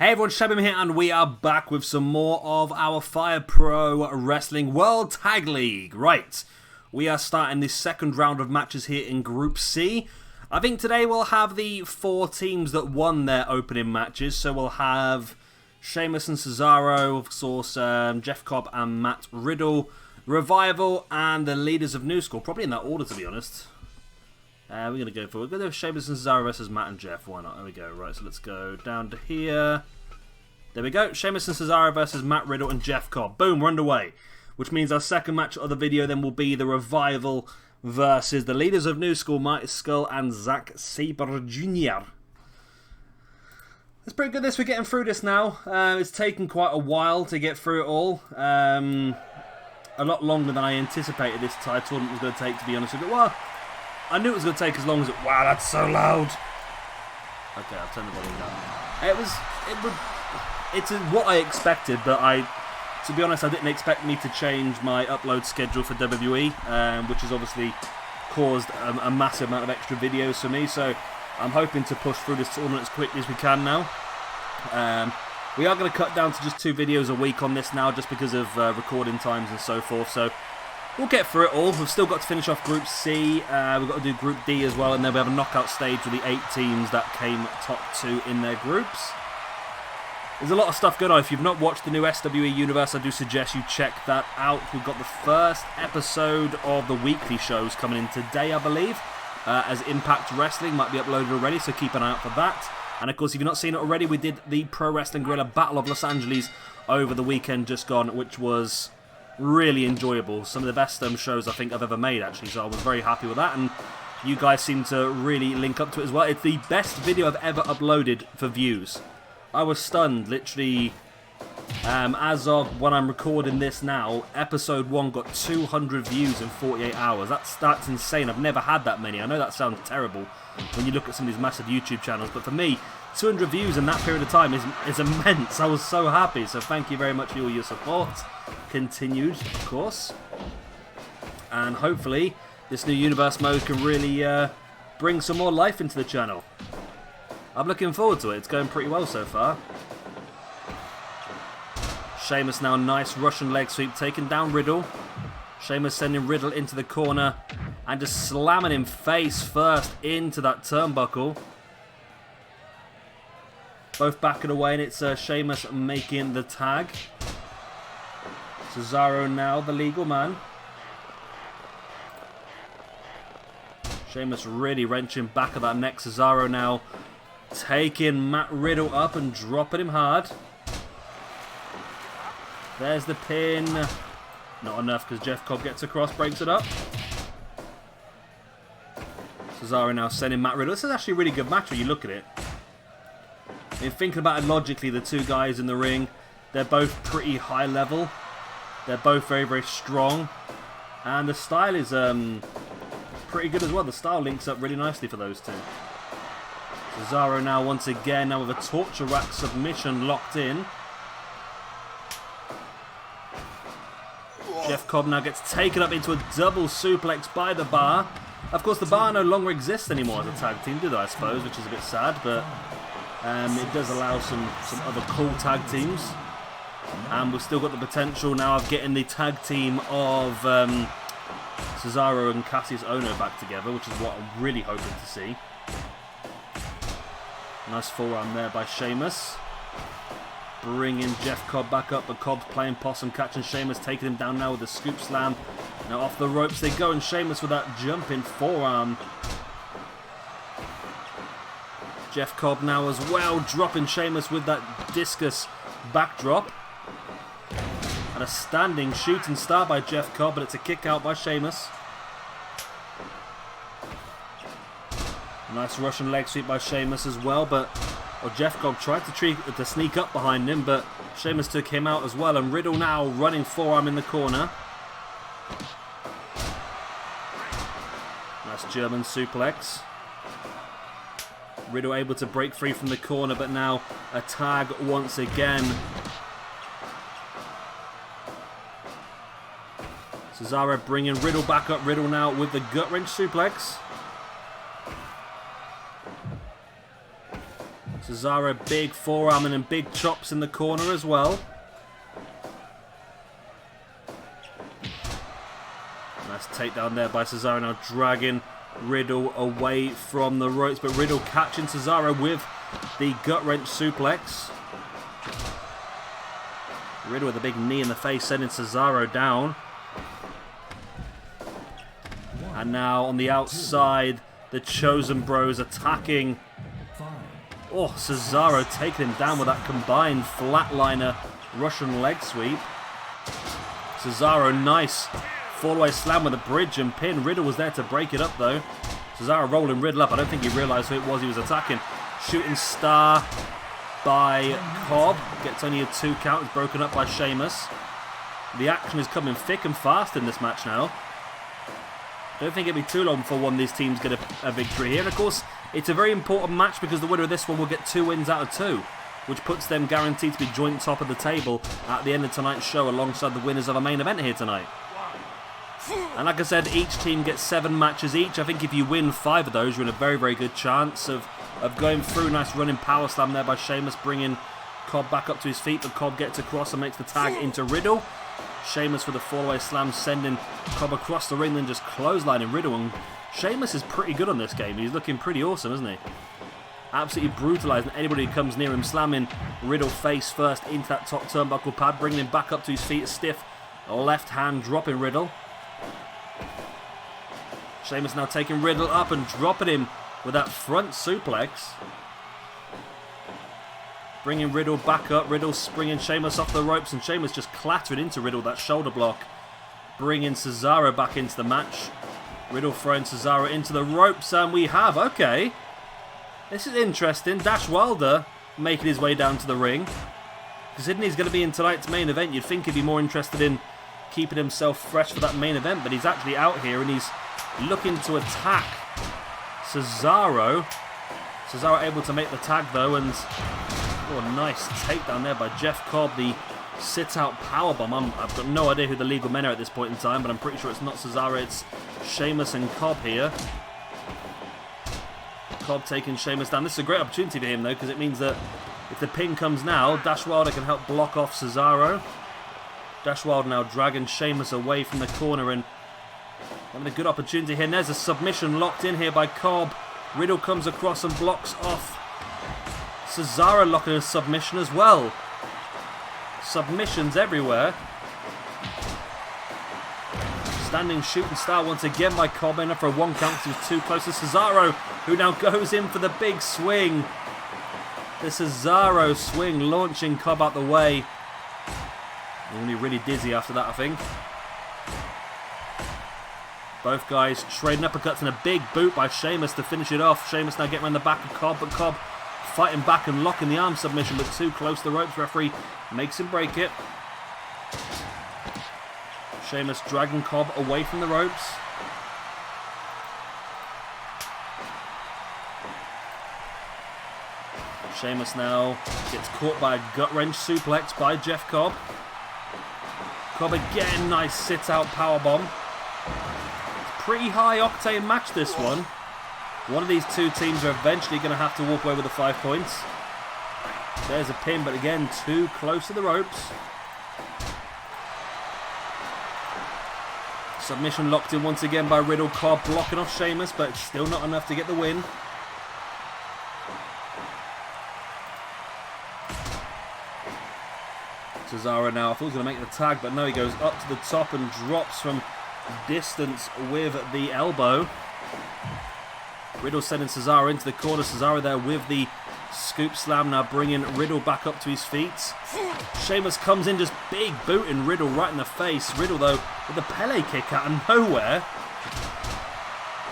Hey everyone, Shabim here, and we are back with some more of our Fire Pro Wrestling World Tag League. Right, we are starting the second round of matches here in Group C. I think today we'll have the 4 teams that won their opening matches. So we'll have Sheamus and Cesaro, of course, Jeff Cobb and Matt Riddle, Revival, and the leaders of New School. Probably in that order, to be honest. We're going to go for Sheamus and Cesaro versus Matt and Jeff. Why not? There we go. Right, so let's go down to here. There we go. Sheamus and Cesaro versus Matt Riddle and Jeff Cobb. Boom, we're underway. Which means our second match of the video then will be the Revival versus the leaders of New School, Mighty Skull and Zack Sabre Jr. It's pretty good this. We're getting through this now. It's taken quite a while to get through it all. A lot longer than I anticipated this tournament was going to take, to be honest with you. Well, I knew it was going to take as long as it... Wow, that's so loud. Okay, I'll turn the volume down. It's what I expected, but to be honest, I didn't expect me to change my upload schedule for WWE, which has obviously caused a massive amount of extra videos for me, so I'm hoping to push through this tournament as quickly as we can now. We are going to cut down to just 2 videos a week on this now, just because of recording times and so forth, so we'll get through it all. We've still got to finish off Group C, we've got to do Group D as well, and then we have a knockout stage with the 8 teams that came top 2 in their groups. There's a lot of stuff going on. If you've not watched the new SWE Universe, I do suggest you check that out. We've got the first episode of the weekly shows coming in today, I believe, as Impact Wrestling might be uploaded already, so keep an eye out for that. And of course, if you've not seen it already, we did the Pro Wrestling Guerrilla Battle of Los Angeles over the weekend just gone, which was really enjoyable. Some of the best shows I think I've ever made, actually, so I was very happy with that, and you guys seem to really link up to it as well. It's the best video I've ever uploaded for views. I was stunned, literally, as of when I'm recording this now, episode 1 got 200 views in 48 hours. That's insane. I've never had that many. I know that sounds terrible when you look at some of these massive YouTube channels, but for me, 200 views in that period of time is immense. I was so happy, so thank you very much for all your support. Continued, of course. And hopefully, this new universe mode can really bring some more life into the channel. I'm looking forward to it. It's going pretty well so far. Sheamus now, nice Russian leg sweep, taking down Riddle. Sheamus sending Riddle into the corner and just slamming him face first into that turnbuckle. Both backing away, and it's Sheamus making the tag. Cesaro now, the legal man. Sheamus really wrenching back at that neck. Cesaro now taking Matt Riddle up and dropping him hard. There's the pin. Not enough because Jeff Cobb gets across, breaks it up. Cesaro now sending Matt Riddle. This is actually a really good match when you look at it. I mean, thinking about it logically, the 2 guys in the ring, they're both pretty high level. They're both very, very strong. And the style is pretty good as well. The style links up really nicely for those 2. Cesaro now once again, now with a torture rack submission locked in. Jeff Cobb now gets taken up into a double suplex by the Bar. Of course, the Bar no longer exists anymore as a tag team, do they, I suppose, which is a bit sad, but it does allow some other cool tag teams. And we've still got the potential now of getting the tag team of Cesaro and Cassius Ohno back together, which is what I'm really hoping to see. Nice forearm there by Sheamus. Bringing Jeff Cobb back up, but Cobb's playing possum, catching Sheamus, taking him down now with a scoop slam. Now off the ropes they go, and Sheamus with that jumping forearm. Jeff Cobb now as well, dropping Sheamus with that discus backdrop. And a standing shooting star by Jeff Cobb, but it's a kick out by Sheamus. Nice Russian leg sweep by Sheamus as well, but Jeff Cobb tried to sneak up behind him, but Sheamus took him out as well, and Riddle now running forearm in the corner. Nice German suplex. Riddle able to break free from the corner, but now a tag once again. Cesaro bringing Riddle back up. Riddle now with the gut wrench suplex. Cesaro, big forearm and then big chops in the corner as well. Nice takedown there by Cesaro, now dragging Riddle away from the ropes, but Riddle catching Cesaro with the gut wrench suplex. Riddle with a big knee in the face, sending Cesaro down. And now on the outside, the Chosen Bros attacking. Oh, Cesaro taking him down with that combined flatliner Russian leg sweep. Cesaro, nice fall-away slam with a bridge and pin. Riddle was there to break it up though. Cesaro rolling Riddle up. I don't think he realised who it was he was attacking. Shooting star by Cobb. Gets only a 2 count. It's broken up by Sheamus. The action is coming thick and fast in this match now. Don't think it'll be too long before one of these teams get a victory here. And of course, it's a very important match because the winner of this one will get 2 wins out of 2, which puts them guaranteed to be joint top of the table at the end of tonight's show alongside the winners of our main event here tonight. And like I said, each team gets 7 matches each. I think if you win 5 of those, you're in a very, very good chance of going through. Nice running power slam there by Sheamus, bringing Cobb back up to his feet, but Cobb gets across and makes the tag into Riddle. Sheamus with a fall-away slam, sending Cobb across the ring, then just clotheslining Riddle. And Sheamus is pretty good on this game. He's looking pretty awesome, isn't he? Absolutely brutalising anybody who comes near him, slamming Riddle face first into that top turnbuckle pad, bringing him back up to his feet, stiff left hand, dropping Riddle. Sheamus now taking Riddle up and dropping him with that front suplex. Bringing Riddle back up. Riddle springing Sheamus off the ropes, and Sheamus just clattering into Riddle, that shoulder block. Bringing Cesaro back into the match. Riddle throwing Cesaro into the ropes, and we have, okay, this is interesting. Dash Wilder making his way down to the ring. Considering he's going to be in tonight's main event, you'd think he'd be more interested in keeping himself fresh for that main event, but he's actually out here and he's looking to attack Cesaro. Cesaro able to make the tag though, and oh, nice takedown there by Jeff Cobb, the sit-out powerbomb. I've got no idea who the legal men are at this point in time, but I'm pretty sure it's not Cesaro, it's Sheamus and Cobb here. Cobb taking Sheamus down. This is a great opportunity for him though, because it means that if the pin comes now, Dash Wilder can help block off Cesaro. Dash Wilder now dragging Sheamus away from the corner and having a good opportunity here. And there's a submission locked in here by Cobb. Riddle comes across and blocks off Cesaro, locking a submission as well. Submissions everywhere. Standing shooting star once again by Cobb, in for a 1 count because he was too close to Cesaro, who now goes in for the big swing. The Cesaro swing launching Cobb out the way. He'll be really dizzy after that, I think. Both guys trading uppercuts and a big boot by Sheamus to finish it off. Sheamus now getting around the back of Cobb, but Cobb fighting back and locking the arm submission, but too close to the ropes. Referee makes him break it. Sheamus dragging Cobb away from the ropes. Sheamus now gets caught by a gut wrench suplex by Jeff Cobb. Cobb again, nice sit-out powerbomb. Pretty high octane match this one. One of these two teams are eventually going to have to walk away with the 5 points. There's a pin, but again, too close to the ropes. Submission locked in once again by Riddle. Cobb blocking off Sheamus, but it's still not enough to get the win. Cesaro now, I thought he was going to make the tag, but no, he goes up to the top and drops from distance with the elbow. Riddle sending Cesaro into the corner. Cesaro there with the scoop slam, now bringing Riddle back up to his feet. Sheamus comes in, just big booting Riddle right in the face. Riddle though with a Pele kick out of nowhere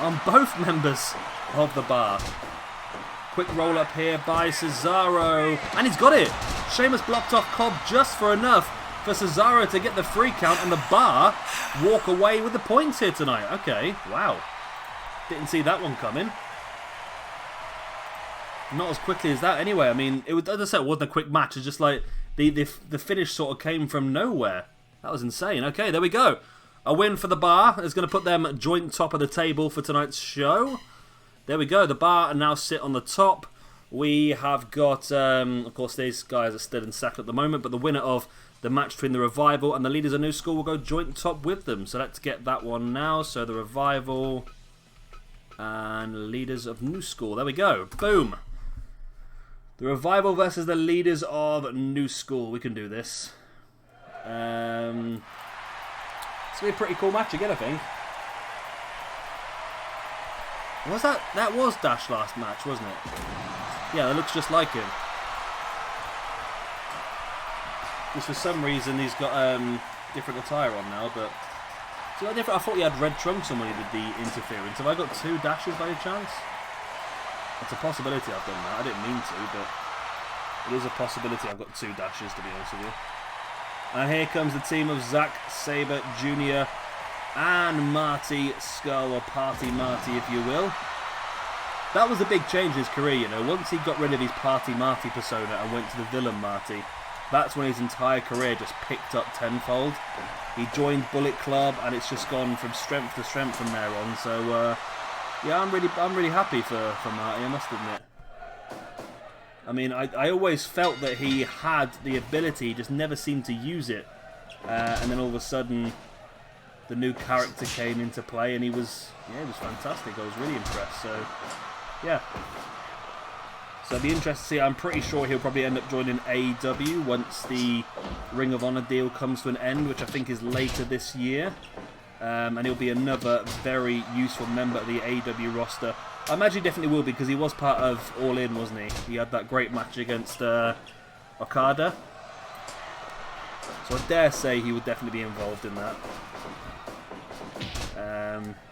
on both members of the bar. Quick roll up here by Cesaro, and he's got it. Sheamus blocked off Cobb just for enough for Cesaro to get the 3 count and the bar walk away with the points here tonight. Okay, wow. Didn't see that one coming. Not as quickly as that anyway. I mean, it was, as I said, it wasn't a quick match. It's just like the finish sort of came from nowhere. That was insane. Okay, there we go. A win for the bar is going to put them joint top of the table for tonight's show. There we go. The bar now sit on the top. we have got, of course, these guys are still in second at the moment, but the winner of the match between the Revival and the Leaders of New School will go joint top with them. So let's get that one now. So the Revival and Leaders of New School. There we go. Boom. The Revival versus the Leaders of New School. We can do this. It's going to be a pretty cool match again, I think. Was that? That was Dash last match, wasn't it? Yeah, it looks just like him. Just for some reason he's got different attire on now, but so different. I thought he had red trunks on when he did the interference. Have I got 2 dashes by any chance? It's a possibility I've done that. I didn't mean to, but it is a possibility I've got 2 dashes, to be honest with you. And here comes the team of Zack Sabre Jr. and Marty Skull, or Party Marty, if you will. That was a big change in his career, you know. Once he got rid of his Party Marty persona and went to the villain Marty, that's when his entire career just picked up tenfold. He joined Bullet Club, and it's just gone from strength to strength from there on. So, yeah, I'm really happy for Marty, I must admit. I mean, I always felt that he had the ability, just never seemed to use it. And then all of a sudden, the new character came into play, and he was fantastic. I was really impressed. So, yeah. So it'll be interesting to see. I'm pretty sure he'll probably end up joining AEW once the Ring of Honor deal comes to an end, which I think is later this year. And he'll be another very useful member of the AEW roster. I imagine he definitely will be, because he was part of All In, wasn't he? He had that great match against Okada. So I dare say he would definitely be involved in that.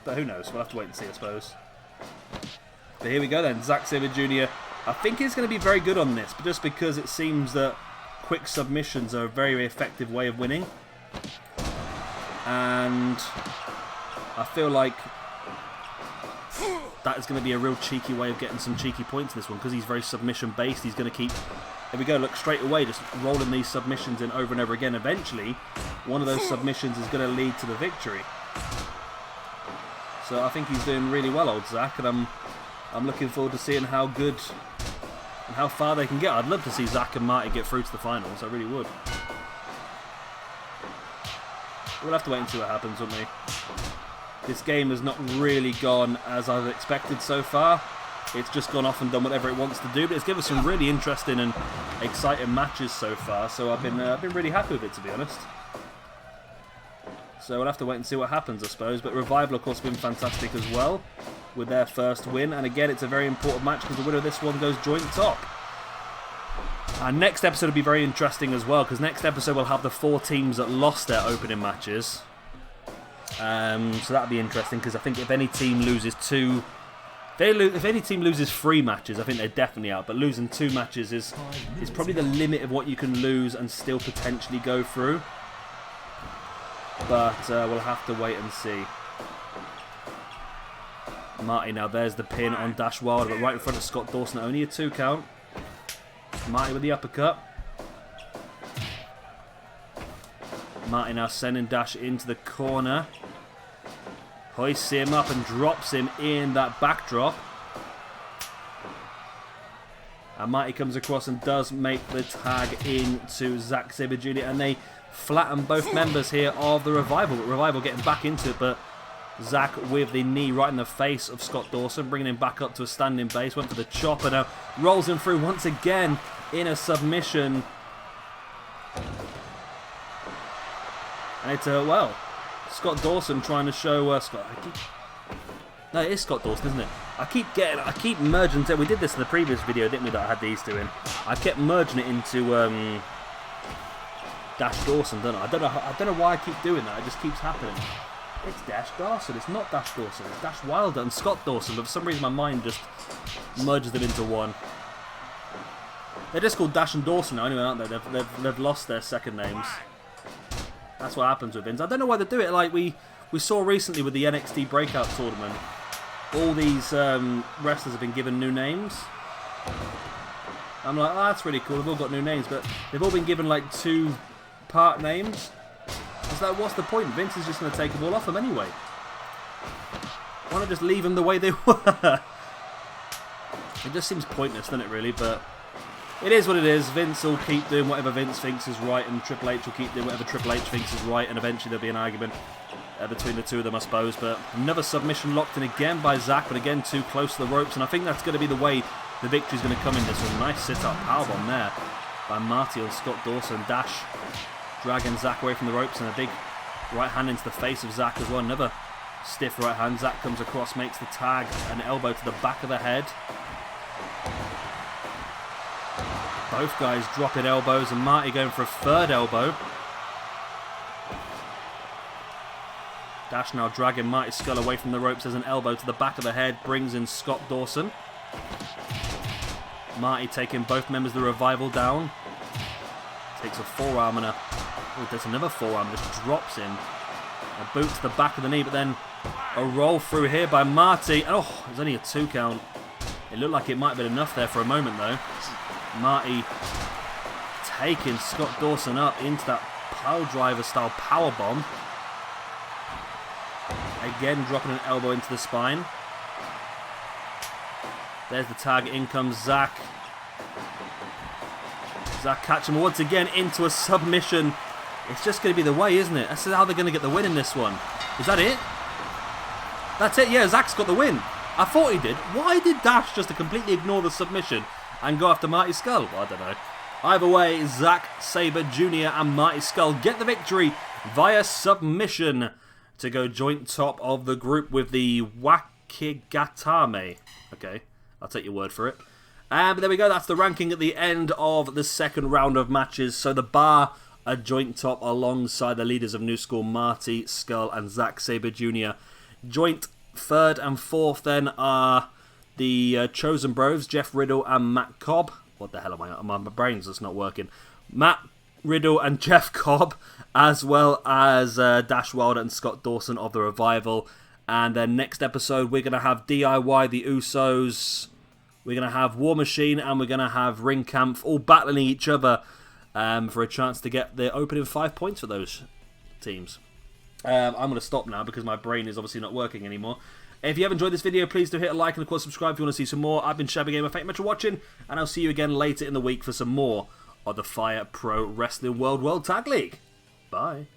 But who knows? We'll have to wait and see, I suppose. But here we go then. Zack Sabre Jr. I think he's going to be very good on this, but just because it seems that quick submissions are a very, very effective way of winning. And I feel like that is going to be a real cheeky way of getting some cheeky points in this one, because he's very submission based. He's going to keep, there we go, look, straight away just rolling these submissions in over and over again. Eventually one of those submissions is going to lead to the victory. So I think he's doing really well, old Zack, and I'm looking forward to seeing how good and how far they can get. I'd love to see Zack and Marty get through to the finals, I really would. We'll have to wait and see what happens, won't we? This game has not really gone as I've expected so far. It's just gone off and done whatever it wants to do, but it's given us some really interesting and exciting matches so far, so I've been really happy with it, to be honest. So we'll have to wait and see what happens, I suppose. But Revival, of course, have been fantastic as well with their first win. And again, it's a very important match because the winner of this one goes joint top. And next episode will be very interesting as well, because next episode we'll have the 4 teams that lost their opening matches. So that'll be interesting, because I think if any team loses 2... If any team loses 3 matches, I think they're definitely out. But losing 2 matches is probably the limit of what you can lose and still potentially go through. But we'll have to wait and see. Marty now, there's the pin on Dash Wilder, but right in front of Scott Dawson, only a 2 count. Marty with the uppercut. Marty now sending Dash into the corner. Hoists him up and drops him in that backdrop. And Marty comes across and does make the tag into Zack Sabre Jr. And they flatten both members here of the Revival. But Revival getting back into it, but Zack with the knee right in the face of Scott Dawson, bringing him back up to a standing base. Went for the chopper, now rolls him through once again in a submission. And it's well, Scott Dawson trying to show Scott. No, it is Scott Dawson, isn't it? I keep merging. We did this in the previous video, didn't we? That I had these 2 in. I kept merging it into Dash Dawson, don't I? I don't know why I keep doing that. It just keeps happening. It's Dash Dawson. It's not Dash Dawson. It's Dash Wilder and Scott Dawson. But for some reason, my mind just merges them into one. They're just called Dash and Dawson now, anyway, aren't they? They've lost their second names. That's what happens with Vince. I don't know why they do it. Like we saw recently with the NXT Breakout Tournament, all these wrestlers have been given new names. I'm like, oh, that's really cool. They've all got new names, but they've all been given like 2-part names. It's like, what's the point? Vince is just going to take them all off them anyway. Why not just leave them the way they were? It just seems pointless, doesn't it, really? But it is what it is. Vince will keep doing whatever Vince thinks is right, and Triple H will keep doing whatever Triple H thinks is right, and eventually there'll be an argument between the two of them, I suppose. But another submission locked in again by Zack, but again too close to the ropes, and I think that's going to be the way the victory's going to come in this one. Nice sit-up powerbomb there by Marty on Scott Dawson. Dash dragging Zack away from the ropes, and a big right hand into the face of Zack as well. Another stiff right hand. Zack comes across, makes the tag, an elbow to the back of the head. Both guys dropping elbows, and Marty going for a third elbow. Dash now dragging Marty's skull away from the ropes as an elbow to the back of the head brings in Scott Dawson. Marty taking both members of the Revival down. Takes a forearm and there's another forearm, just drops in. A boot to the back of the knee, but then a roll through here by Marty. Oh, there's only a 2 count. It looked like it might have been enough there for a moment though. Marty taking Scott Dawson up into that pile driver style power bomb. Again dropping an elbow into the spine. There's the tag, in comes Zack. Zack catching him once again into a submission. It's just going to be the way, isn't it? That's how they're going to get the win in this one. Is that it? That's it, yeah, Zack's got the win. I thought he did. Why did Dash just to completely ignore the submission and go after Marty Skull? Well, I don't know. Either way, Zack Sabre Jr. and Marty Skull get the victory via submission to go joint top of the group with the Wakigatame. Okay, I'll take your word for it. But there we go, that's the ranking at the end of the second round of matches. So the Bar are joint top alongside the leaders of New School, Marty Skull and Zack Sabre Jr. Joint third and fourth then are the Chosen Bros, Jeff Riddle and Matt Cobb. What the hell am I? My brain's just not working. Matt Riddle and Jeff Cobb, as well as Dash Wilder and Scott Dawson of the Revival. And then next episode, we're going to have DIY, the Usos, we're going to have War Machine, and we're going to have Ring Camp all battling each other for a chance to get the opening 5 points for those teams. I'm going to stop now because my brain is obviously not working anymore. If you have enjoyed this video, please do hit a like and of course subscribe if you want to see some more. I've been Shabby Gamer, thank you much for watching, and I'll see you again later in the week for some more of the Fire Pro Wrestling World Tag League. Bye.